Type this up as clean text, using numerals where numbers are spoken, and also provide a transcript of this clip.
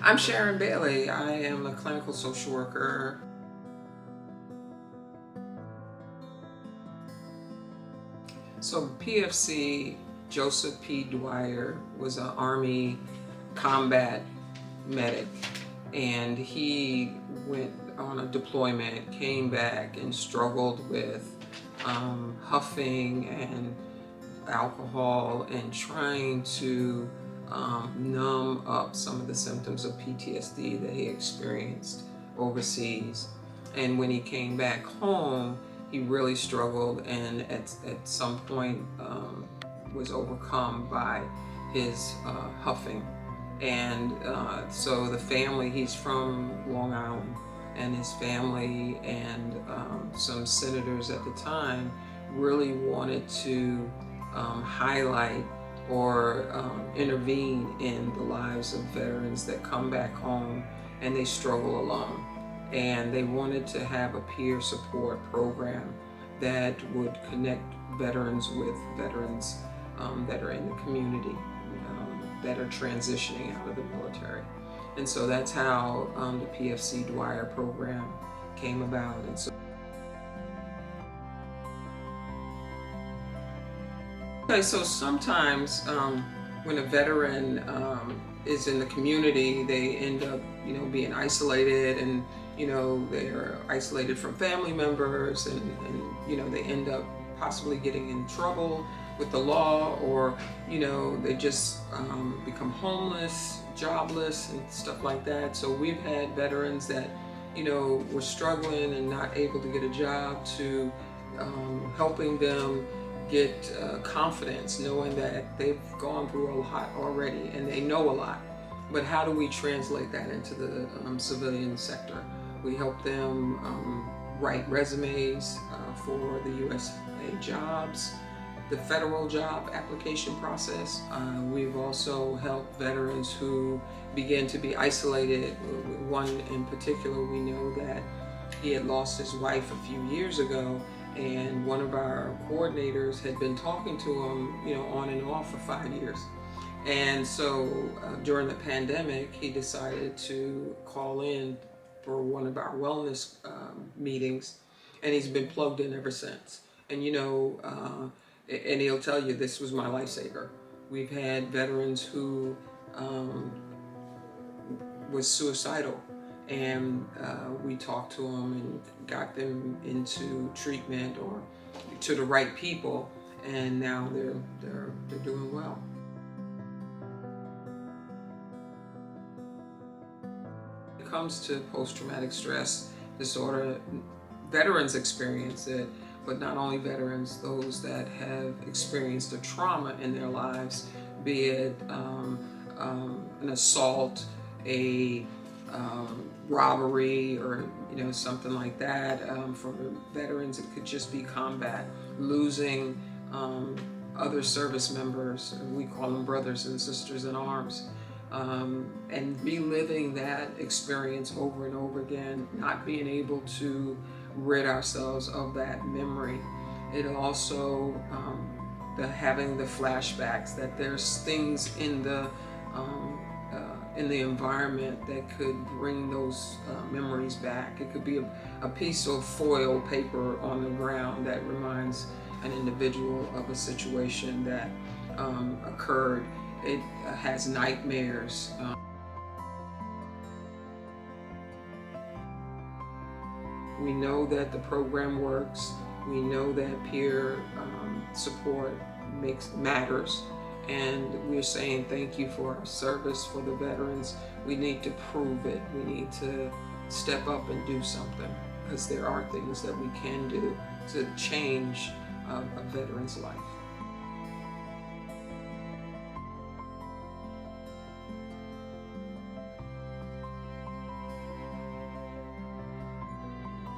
I'm Sharon Bailey. I am a clinical social worker. So PFC, Joseph P. Dwyer, was an Army combat medic, and he went on a deployment, came back, and struggled with huffing and alcohol and trying to numb up some of the symptoms of PTSD that he experienced overseas. And when he came back home, he really struggled, and at some point was overcome by his huffing. And so the family, he's from Long Island, and his family and some senators at the time really wanted to highlight or intervene in the lives of veterans that come back home and they struggle alone. And they wanted to have a peer support program that would connect veterans with veterans that are in the community, that are transitioning out of the military. And so that's how the PFC Dwyer program came about. And so okay, so sometimes when a veteran is in the community, they end up, being isolated, and they're isolated from family members, and they end up possibly getting in trouble with the law, or they just become homeless, jobless, and stuff like that. So we've had veterans that were struggling and not able to get a job, to helping them get confidence, knowing that they've gone through a lot already and they know a lot. But how do we translate that into the civilian sector? We help them write resumes for the USA jobs, the federal job application process. We've also helped veterans who begin to be isolated. One in particular, we know that he had lost his wife a few years ago, and one of our coordinators had been talking to him, on and off for 5 years. And so during the pandemic, he decided to call in for one of our wellness meetings, and he's been plugged in ever since. And and he'll tell you, this was my lifesaver. We've had veterans who was suicidal, and we talked to them and got them into treatment or to the right people, and now they're doing well. When it comes to post-traumatic stress disorder, veterans experience it, but not only veterans, those that have experienced a trauma in their lives, be it an assault, a robbery, or something like that. For veterans, it could just be combat, losing other service members. We call them brothers and sisters in arms, and reliving that experience over and over again, not being able to rid ourselves of that memory. It also having the flashbacks, that there's things in the environment that could bring those memories back. It could be a piece of foil paper on the ground that reminds an individual of a situation that occurred. It has nightmares. We know that the program works. We know that peer support matters. And we're saying thank you for our service for the veterans. We need to prove it. We need to step up and do something, because there are things that we can do to change a veteran's life.